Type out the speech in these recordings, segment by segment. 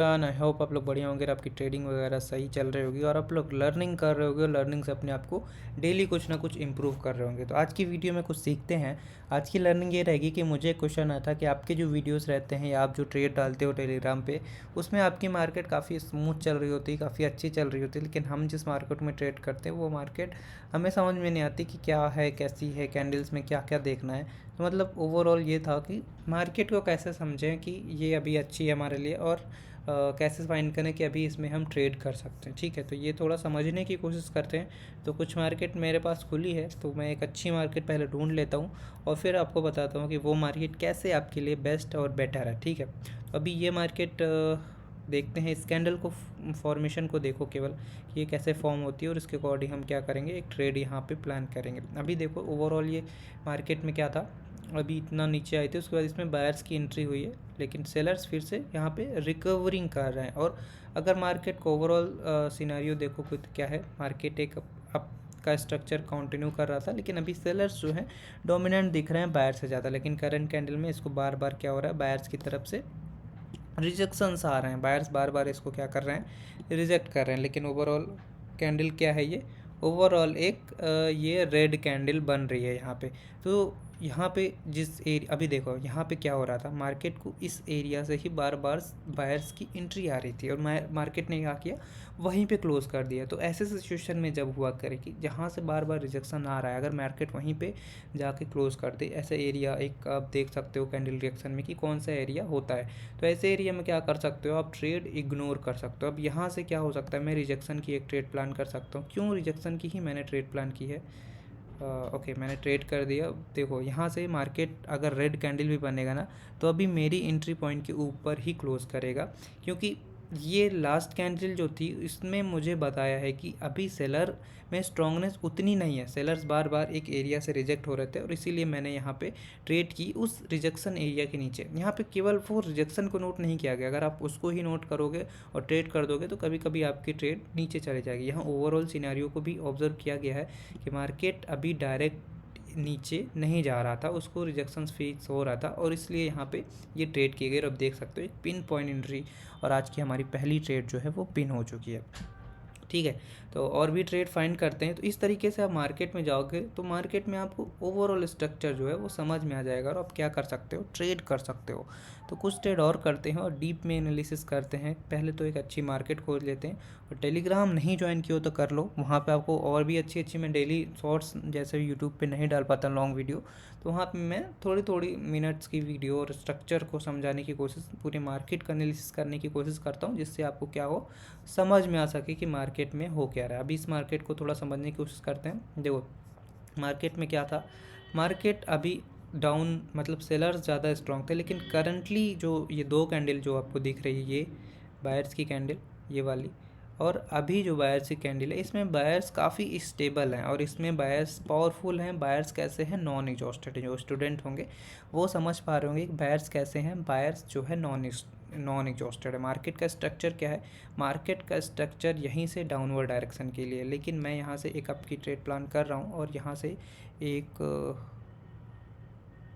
I hope आप लोग बढ़िया होंगे, आपकी ट्रेडिंग वगैरह सही चल रही होगी और आप लोग लर्निंग कर रहे होगे और लर्निंग से अपने आप को डेली कुछ ना कुछ इम्प्रूव कर रहे होंगे। तो आज की वीडियो में कुछ सीखते हैं। आज की लर्निंग ये रहेगी कि मुझे क्वेश्चन आया था कि आपके जो वीडियोस रहते हैं या आप जो ट्रेड डालते हो टेलीग्राम पे, उसमें आपकी मार्केट काफ़ी स्मूथ चल रही होती है, काफ़ी अच्छी चल रही होती है, लेकिन हम जिस मार्केट में ट्रेड करते हैं वो मार्केट हमें समझ में नहीं आती कि क्या है, कैसी है, कैंडल्स में क्या क्या देखना है। तो मतलब ओवरऑल ये था कि मार्केट को कैसे समझें कि ये अभी अच्छी है हमारे लिए और कैसे फाइंड करें कि अभी इसमें हम ट्रेड कर सकते हैं। ठीक है, तो ये थोड़ा समझने की कोशिश करते हैं। तो कुछ मार्केट मेरे पास खुली है, तो मैं एक अच्छी मार्केट पहले ढूंढ लेता हूँ और फिर आपको बताता हूँ कि वो मार्केट कैसे आपके लिए बेस्ट और बेटर है। ठीक है, तो अभी ये मार्केट देखते हैं। इस कैंडल को फॉर्मेशन को देखो केवल, ये कैसे फॉर्म होती है और इसके अकॉर्डिंग हम क्या करेंगे, एक ट्रेड यहाँ पे प्लान करेंगे। अभी देखो ओवरऑल ये मार्केट में क्या था, अभी इतना नीचे आई थी, उसके बाद इसमें बायर्स की एंट्री हुई है, लेकिन सेलर्स फिर से यहाँ पे रिकवरिंग कर रहे हैं। और अगर मार्केट को ओवरऑल सिनेरियो देखो तो क्या है, मार्केट एक अप का स्ट्रक्चर कंटिन्यू कर रहा था, लेकिन अभी सेलर्स जो हैं डोमिनेंट दिख रहे हैं बायर से ज़्यादा। लेकिन करंट कैंडल में इसको बार बार क्या हो रहा है, बायर्स की तरफ से रिजेक्शंस आ रहे हैं, बायर्स बार बार इसको क्या कर रहे हैं, रिजेक्ट कर रहे हैं। लेकिन ओवरऑल कैंडल क्या है, ये ओवरऑल एक ये रेड कैंडल बन रही है यहाँ पे। तो यहाँ पे जिस एरिया, अभी देखो यहाँ पे क्या हो रहा था, मार्केट को इस एरिया से ही बार बार बायर्स की एंट्री आ रही थी और मार्केट ने क्या किया, वहीं पे क्लोज कर दिया। तो ऐसे सिचुएशन में जब हुआ करे कि जहाँ से बार बार रिजेक्शन आ रहा है, अगर मार्केट वहीं पे जाके क्लोज कर दे, ऐसा एरिया एक आप देख सकते हो कैंडल रिएक्शन में कि कौन सा एरिया होता है। तो ऐसे एरिया में क्या कर सकते हो, आप ट्रेड इग्नोर कर सकते हो। अब यहाँ से क्या हो सकता है, मैं रिजेक्शन की एक ट्रेड प्लान कर सकता हूँ। क्यों रिजेक्शन की ही मैंने ट्रेड प्लान की है, ओके मैंने ट्रेड कर दिया। देखो यहाँ से मार्केट अगर रेड कैंडल भी बनेगा ना, तो अभी मेरी एंट्री पॉइंट के ऊपर ही क्लोज करेगा, क्योंकि ये लास्ट कैंडल जो थी इसमें मुझे बताया है कि अभी सेलर में स्ट्रॉन्गनेस उतनी नहीं है, सेलर्स बार बार एक एरिया से रिजेक्ट हो रहे थे और इसीलिए मैंने यहाँ पे ट्रेड की उस रिजेक्शन एरिया के नीचे। यहाँ पे केवल वो रिजेक्शन को नोट नहीं किया गया, अगर आप उसको ही नोट करोगे और ट्रेड कर दोगे तो कभी कभी आपकी ट्रेड नीचे चले जाएगी। यहाँ ओवरऑल सिनेरियो को भी ऑब्जर्व किया गया है कि मार्केट अभी डायरेक्ट नीचे नहीं जा रहा था, उसको रिजेक्शन फिक्स हो रहा था और इसलिए यहाँ पे ये ट्रेड किए गए। अब देख सकते हो एक पिन पॉइंट एंट्री और आज की हमारी पहली ट्रेड जो है वो पिन हो चुकी है। ठीक है, तो और भी ट्रेड फाइंड करते हैं। तो इस तरीके से आप मार्केट में जाओगे तो मार्केट में आपको ओवरऑल स्ट्रक्चर जो है वो समझ में आ जाएगा और आप क्या कर सकते हो, ट्रेड कर सकते हो। तो कुछ ट्रेड और करते हैं और डीप में एनालिसिस करते हैं। पहले तो एक अच्छी मार्केट खोज लेते हैं और टेलीग्राम नहीं ज्वाइन किया हो तो कर लो, वहाँ पे आपको और भी अच्छी अच्छी, मैं डेली शॉर्ट्स जैसे यूट्यूब पे नहीं डाल पाता लॉन्ग वीडियो, तो वहाँ पे मैं थोड़ी थोड़ी मिनट्स की वीडियो और स्ट्रक्चर को समझाने की कोशिश, पूरी मार्केट का एनालिसिस करने की कोशिश करता हूँ, जिससे आपको क्या हो, समझ में आ सके कि मार्केट में हो क्या रहा है। अभी इस मार्केट को थोड़ा समझने की कोशिश करते हैं। देखो मार्केट में क्या था, मार्केट अभी डाउन, मतलब सेलर्स ज़्यादा स्ट्रॉन्ग थे, लेकिन करंटली जो ये दो कैंडल जो आपको दिख रही है, ये बायर्स की कैंडल ये वाली, और अभी जो बायर्स की कैंडल है, इसमें बायर्स काफ़ी स्टेबल हैं और इसमें बायर्स पावरफुल हैं। बायर्स कैसे हैं, नॉन एग्जॉस्टेड है। जो स्टूडेंट होंगे वो समझ पा रहे होंगे कि बायर्स कैसे हैं, बायर्स जो है नॉन एग्जॉस्टेड है। मार्केट का स्ट्रक्चर क्या है, मार्केट का स्ट्रक्चर यहीं से डाउनवर्ड डायरेक्शन के लिए, लेकिन मैं यहाँ से एक अप की ट्रेड प्लान कर रहा हूँ और यहाँ से एक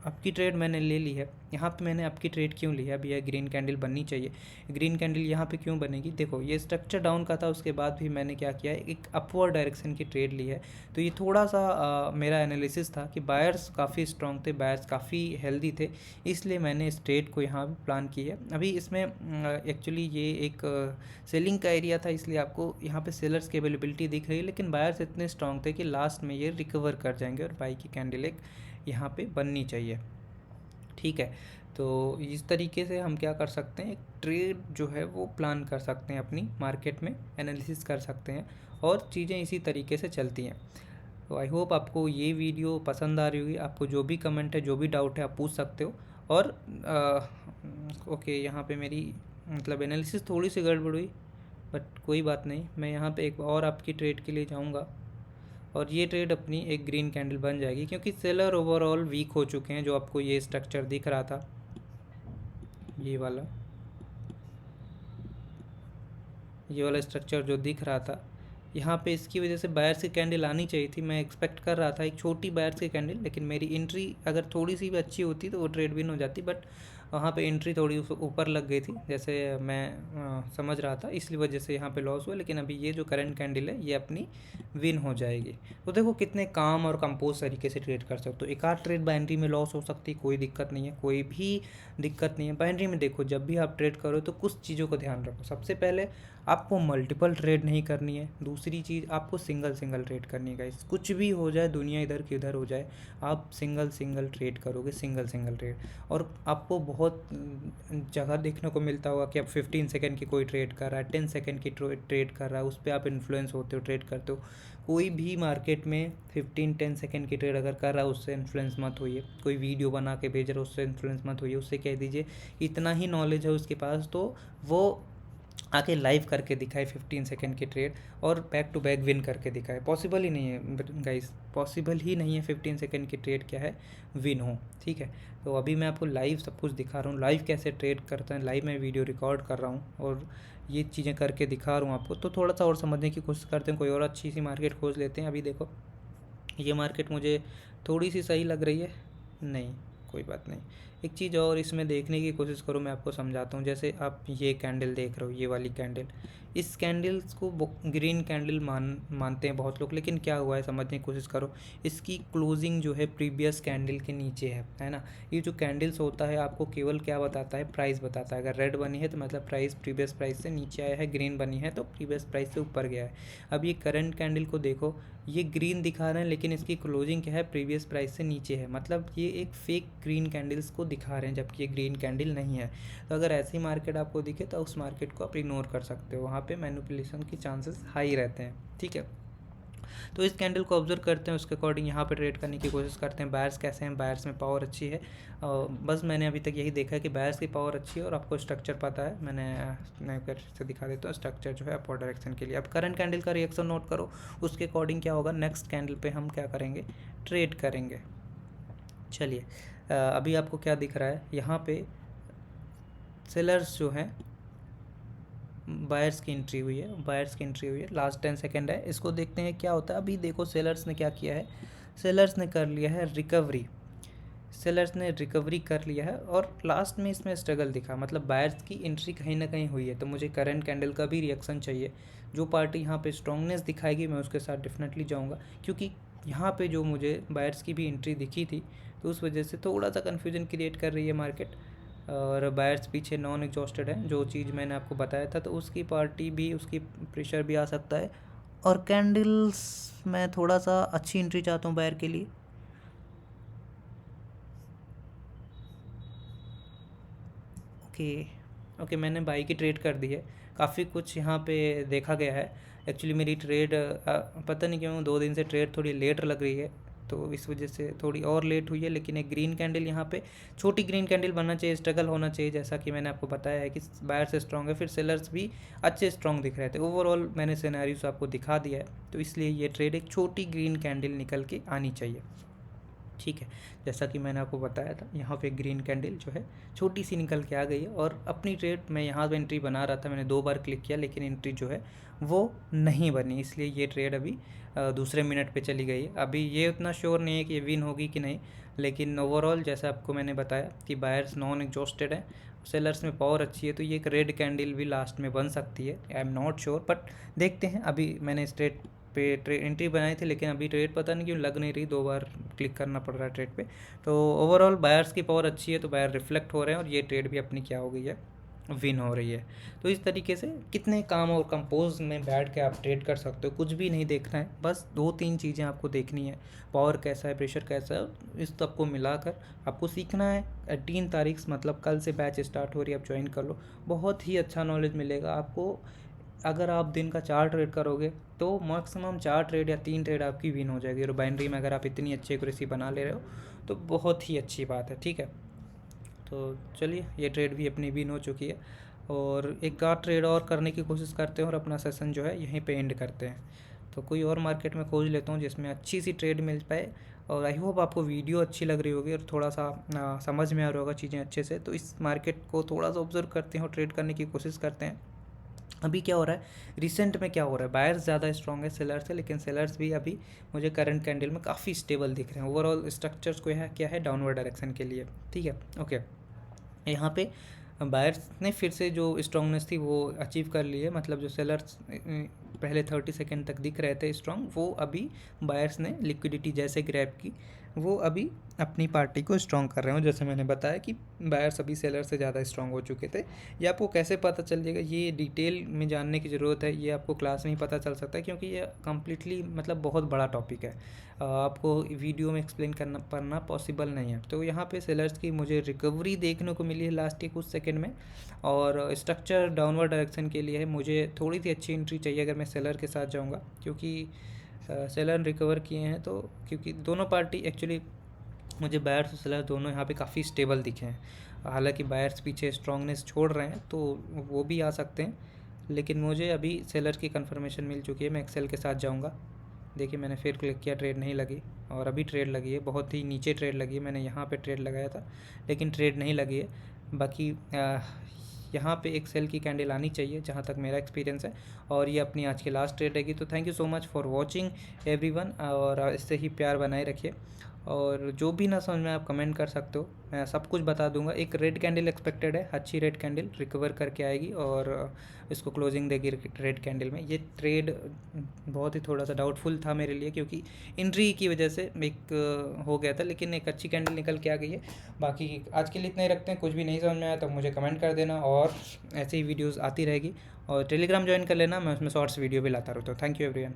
अप की ट्रेड मैंने ले ली है। यहाँ पे मैंने अप की ट्रेड क्यों ली है, अब यह ग्रीन कैंडल बननी चाहिए। ग्रीन कैंडल यहाँ पे क्यों बनेगी, देखो ये स्ट्रक्चर डाउन का था, उसके बाद भी मैंने क्या किया है, एक अपवर्ड डायरेक्शन की ट्रेड ली है। तो ये थोड़ा सा मेरा एनालिसिस था कि बायर्स काफ़ी स्ट्रॉन्ग थे, बायर्स काफ़ी हेल्दी थे, इसलिए मैंने इस ट्रेड को यहाँ पर प्लान की है। अभी इसमें एक्चुअली ये एक सेलिंग का एरिया था, इसलिए आपको यहाँ पे सेलर्स की अवेलेबिलिटी दिख रही है, लेकिन बायर्स इतने स्ट्रॉन्ग थे कि लास्ट में ये रिकवर कर जाएंगे और बाई की कैंडल एक यहाँ पे बननी चाहिए। ठीक है, तो इस तरीके से हम क्या कर सकते हैं, एक ट्रेड जो है वो प्लान कर सकते हैं, अपनी मार्केट में एनालिसिस कर सकते हैं और चीज़ें इसी तरीके से चलती हैं। तो आई होप आपको ये वीडियो पसंद आ रही होगी। आपको जो भी कमेंट है, जो भी डाउट है, आप पूछ सकते हो। और ओके, यहाँ पे मेरी मतलब एनालिसिस थोड़ी सी गड़बड़ हुई, बट कोई बात नहीं, मैं यहाँ पे एक और आपकी ट्रेड के लिए जाऊँगा और ये ट्रेड अपनी एक ग्रीन कैंडल बन जाएगी, क्योंकि सेलर ओवरऑल वीक हो चुके हैं। जो आपको ये स्ट्रक्चर दिख रहा था, ये वाला स्ट्रक्चर जो दिख रहा था यहाँ पे, इसकी वजह से बायर्स की कैंडल आनी चाहिए थी। मैं एक्सपेक्ट कर रहा था एक छोटी बायर्स की कैंडल, लेकिन मेरी एंट्री अगर थोड़ी सी भी अच्छी होती तो वो ट्रेड विन हो जाती, बट वहाँ पे एंट्री थोड़ी ऊपर लग गई थी, जैसे मैं समझ रहा था, इसलिए वजह से यहाँ पे लॉस हुआ। लेकिन अभी ये जो करंट कैंडल है ये अपनी विन हो जाएगी। तो देखो कितने काम और कंपोज तरीके से ट्रेड कर सकते हो। एक आध ट्रेड बाइनरी में लॉस हो सकती है, कोई दिक्कत नहीं है, कोई भी दिक्कत नहीं है। बाइनरी में देखो जब भी आप ट्रेड करो तो कुछ चीज़ों को ध्यान रखो। सबसे पहले आपको मल्टीपल ट्रेड नहीं करनी है। दूसरी चीज़ आपको सिंगल सिंगल ट्रेड करनी है गाइस। कुछ भी हो जाए, दुनिया इधर की उधर हो जाए, आप सिंगल सिंगल ट्रेड करोगे, सिंगल सिंगल ट्रेड। और आपको बहुत जगह देखने को मिलता होगा कि आप 15 सेकंड की कोई ट्रेड कर रहा है, 10 सेकंड की ट्रेड कर रहा है, उस पर आप इन्फ्लुएंस होते हो, ट्रेड करते हो। कोई भी मार्केट में 15-10 सेकंड की ट्रेड अगर कर रहा है उससे इन्फ्लुएंस मत होइए। कोई वीडियो बना के भेज रहा है उससे इन्फ्लुएंस मत होइए। उससे कह दीजिए इतना ही नॉलेज है उसके पास तो वो आके लाइव करके दिखाए 15 सेकंड की ट्रेड और बैक टू बैक विन करके दिखाए। पॉसिबल ही नहीं है गाइस, पॉसिबल ही नहीं है 15 सेकंड की ट्रेड क्या है विन हो। ठीक है, तो अभी मैं आपको लाइव सब कुछ दिखा रहा हूँ, लाइव कैसे ट्रेड करते हैं, लाइव मैं वीडियो रिकॉर्ड कर रहा हूँ और ये चीज़ें करके दिखा रहा हूँ आपको। तो थोड़ा सा और समझने की कोशिश करते हैं, कोई और अच्छी सी मार्केट खोज लेते हैं। अभी देखो ये मार्केट मुझे थोड़ी सी सही लग रही है, नहीं कोई बात नहीं। एक चीज़ और इसमें देखने की कोशिश करो, मैं आपको समझाता हूँ। जैसे आप ये कैंडल देख रहे हो, ये वाली कैंडल, इस कैंडल्स को ग्रीन कैंडल मानते हैं बहुत लोग, लेकिन क्या हुआ है समझने की कोशिश करो। इसकी क्लोजिंग जो है प्रीवियस कैंडल के नीचे है ना। ये जो कैंडल्स होता है आपको केवल क्या बताता है, प्राइस बताता है। अगर रेड बनी है तो मतलब प्राइस प्रीवियस प्राइस से नीचे आया है, ग्रीन बनी है तो प्रीवियस प्राइस से ऊपर गया है। अब ये करंट कैंडल को देखो, ये ग्रीन दिखा रहे हैं लेकिन इसकी क्लोजिंग क्या है, प्रीवियस प्राइस से नीचे है। मतलब ये एक फेक ग्रीन कैंडल्स को दिखा रहे हैं जबकि ये ग्रीन कैंडल नहीं है। तो अगर ऐसी मार्केट आपको दिखे तो उस मार्केट को आप इग्नोर कर सकते हो, वहाँ पे मैनिपुलेशन की चांसेस हाई रहते हैं। ठीक है, तो इस कैंडल को ऑब्जर्व करते हैं, उसके अकॉर्डिंग यहाँ पे ट्रेड करने की कोशिश करते हैं। बायर्स कैसे हैं, बायर्स में पावर अच्छी है। बस मैंने अभी तक यही देखा है कि बायर्स की पावर अच्छी है और आपको स्ट्रक्चर पता है। मैं फिर से दिखा देता हूँ स्ट्रक्चर जो है अपवर्ड डायरेक्शन के लिए। अब करंट कैंडल का रिएक्शन नोट करो, उसके अकॉर्डिंग क्या होगा, नेक्स्ट कैंडल पे हम क्या करेंगे, ट्रेड करेंगे। चलिए अभी आपको क्या दिख रहा है, यहाँ पे सेलर्स जो हैं, बायर्स की एंट्री हुई है, बायर्स की एंट्री हुई है, लास्ट 10 सेकंड है। इसको देखते हैं क्या होता है। अभी देखो सेलर्स ने क्या किया है, सेलर्स ने कर लिया है रिकवरी, सेलर्स ने रिकवरी कर लिया है और लास्ट में इसमें स्ट्रगल दिखा। मतलब बायर्स की एंट्री कहीं ना कहीं हुई है। तो मुझे करंट कैंडल का भी रिएक्शन चाहिए। जो पार्टी यहाँ पे स्ट्रांगनेस दिखाएगी मैं उसके साथ डेफिनेटली जाऊँगा, क्योंकि यहाँ पे जो मुझे बायर्स की भी एंट्री दिखी थी तो उस वजह से थोड़ा सा कन्फ्यूजन क्रिएट कर रही है मार्केट। और बायर्स पीछे नॉन एग्जॉस्टेड है, जो चीज़ मैंने आपको बताया था। तो उसकी पार्टी भी, उसकी प्रेशर भी आ सकता है। और कैंडल्स मैं थोड़ा सा अच्छी एंट्री चाहता हूँ बायर के लिए। ओके, मैंने बाई की ट्रेड कर दी है। काफ़ी कुछ यहाँ पे देखा गया है। एक्चुअली मेरी ट्रेड पता नहीं क्यों 2 दिन से ट्रेड थोड़ी लेट लग रही है, तो इस वजह से थोड़ी और लेट हुई है। लेकिन एक ग्रीन कैंडल यहाँ पे, छोटी ग्रीन कैंडल बनना चाहिए, स्ट्रगल होना चाहिए, जैसा कि मैंने आपको बताया है कि बायर से स्ट्रॉन्ग है, फिर सेलर्स भी अच्छे स्ट्रॉन्ग दिख रहे थे। ओवरऑल मैंने सिनेरियोस आपको दिखा दिया है, तो इसलिए ये ट्रेड एक छोटी ग्रीन कैंडल निकल के आनी चाहिए। ठीक है, जैसा कि मैंने आपको बताया था, यहाँ पे ग्रीन कैंडल जो है छोटी सी निकल के आ गई है। और अपनी ट्रेड मैं यहाँ पे एंट्री बना रहा था, मैंने 2 बार क्लिक किया लेकिन एंट्री जो है वो नहीं बनी, इसलिए ये ट्रेड अभी दूसरे मिनट पे चली गई है। अभी ये उतना श्योर नहीं है कि ये विन होगी कि नहीं, लेकिन ओवरऑल जैसा आपको मैंने बताया कि बायर्स नॉन एग्जॉस्टेड है, सेलर्स में पावर अच्छी है, तो ये एक रेड कैंडल भी लास्ट में बन सकती है। I am not sure, but देखते हैं। अभी मैंने स्ट्रेट पे एंट्री बनाई थी लेकिन अभी ट्रेड पता नहीं क्यों लग नहीं रही, 2 बार क्लिक करना पड़ रहा है ट्रेड पे। तो ओवरऑल बायर्स की पावर अच्छी है, तो बायर रिफ्लेक्ट हो रहे हैं और ये ट्रेड भी अपनी क्या हो गई है, विन हो रही है। तो इस तरीके से कितने काम और कंपोज में बैठ के आप ट्रेड कर सकते हो। कुछ भी नहीं देखना है, बस 2-3 चीज़ें आपको देखनी है। पावर कैसा है, प्रेशर कैसा है, इस सबको मिलाकर आपको सीखना है। 18 तारीख मतलब कल से बैच स्टार्ट हो रही है, आप ज्वाइन कर लो। बहुत ही अच्छा नॉलेज मिलेगा आपको। अगर आप दिन का 4 ट्रेड करोगे तो मैक्सिमम 4 ट्रेड या 3 ट्रेड आपकी विन हो जाएगी। और बाइनरी में अगर आप इतनी अच्छी एक्यूरेसी बना ले रहे हो तो बहुत ही अच्छी बात है। ठीक है, तो चलिए ये ट्रेड भी अपनी विन हो चुकी है और एक आध ट्रेड और करने की कोशिश करते हैं और अपना सेशन जो है यहीं पे एंड करते हैं। तो कोई और मार्केट में खोज लेता हूँ जिसमें अच्छी सी ट्रेड मिल पाए। और आई होप आपको वीडियो अच्छी लग रही होगी और थोड़ा सा समझ में आ रहा होगा चीज़ें अच्छे से। तो इस मार्केट को थोड़ा सा ऑब्जर्व करते हैं और ट्रेड करने की कोशिश करते हैं। अभी क्या हो रहा है, रिसेंट में क्या हो रहा है, बायर्स ज़्यादा स्ट्रॉन्ग है सेलर्स से, लेकिन सेलर्स भी अभी मुझे करंट कैंडल में काफ़ी स्टेबल दिख रहे हैं। ओवरऑल स्ट्रक्चर्स को क्या है, डाउनवर्ड डायरेक्शन के लिए। ठीक है, ओके। यहाँ पे बायर्स ने फिर से जो स्ट्रॉन्गनेस थी वो अचीव कर ली है, मतलब जो सेलर्स पहले 30 सेकेंड तक दिख रहे थे स्ट्रॉन्ग, वो अभी बायर्स ने लिक्विडिटी जैसे ग्रैब की, वो अभी अपनी पार्टी को स्ट्रॉन्ग कर रहे हो। जैसे मैंने बताया कि बायर्स अभी सेलर से ज़्यादा स्ट्रॉन्ग हो चुके थे। ये आपको कैसे पता चल जाएगा, ये डिटेल में जानने की ज़रूरत है, ये आपको क्लास में ही पता चल सकता है, क्योंकि ये कम्प्लीटली मतलब बहुत बड़ा टॉपिक है, आपको वीडियो में एक्सप्लेन करना पॉसिबल नहीं है। तो यहाँ पे सेलर्स की मुझे रिकवरी देखने को मिली है लास्ट के कुछ सेकंड में, और स्ट्रक्चर डाउनवर्ड डायरेक्शन के लिए है। मुझे थोड़ी सी अच्छी एंट्री चाहिए अगर मैं सेलर के साथ जाऊँगा, क्योंकि सेलर रिकवर किए हैं, तो क्योंकि दोनों पार्टी एक्चुअली मुझे बायर्स और सेलर दोनों यहाँ पे काफ़ी स्टेबल दिखे हैं। हालांकि बायर्स पीछे स्ट्रॉन्गनेस छोड़ रहे हैं तो वो भी आ सकते हैं, लेकिन मुझे अभी सेलर की कंफर्मेशन मिल चुकी है। मैं एक्सेल के साथ जाऊँगा। देखिए मैंने फिर क्लिक किया, ट्रेड नहीं लगी, और अभी ट्रेड लगी है, बहुत ही नीचे ट्रेड लगी है। मैंने यहाँ पे ट्रेड लगाया था लेकिन ट्रेड नहीं लगी है। बाकी यहाँ पे एक सेल की कैंडल आनी चाहिए जहाँ तक मेरा एक्सपीरियंस है, और ये अपनी आज की लास्ट ट्रेड रहेगी। तो thank you so much for watching everyone, और इससे ही प्यार बनाए रखिए, और जो भी ना समझ में आप कमेंट कर सकते हो, मैं सब कुछ बता दूंगा। एक रेड कैंडल एक्सपेक्टेड है, अच्छी रेड कैंडल रिकवर करके आएगी और इसको क्लोजिंग देगी रेड कैंडल में। ये ट्रेड बहुत ही थोड़ा सा डाउटफुल था मेरे लिए, क्योंकि इंट्री की वजह से एक हो गया था, लेकिन एक अच्छी कैंडल निकल के आ गई है। बाकी आज के लिए इतना ही रखते हैं। कुछ भी नहीं समझ में आया तो मुझे कमेंट कर देना, और ऐसे ही वीडियोज़ आती रहेगी, और टेलीग्राम ज्वाइन कर लेना, मैं उसमें शॉर्ट्स वीडियो भी लाता रहता हूँ। Thank you everyone.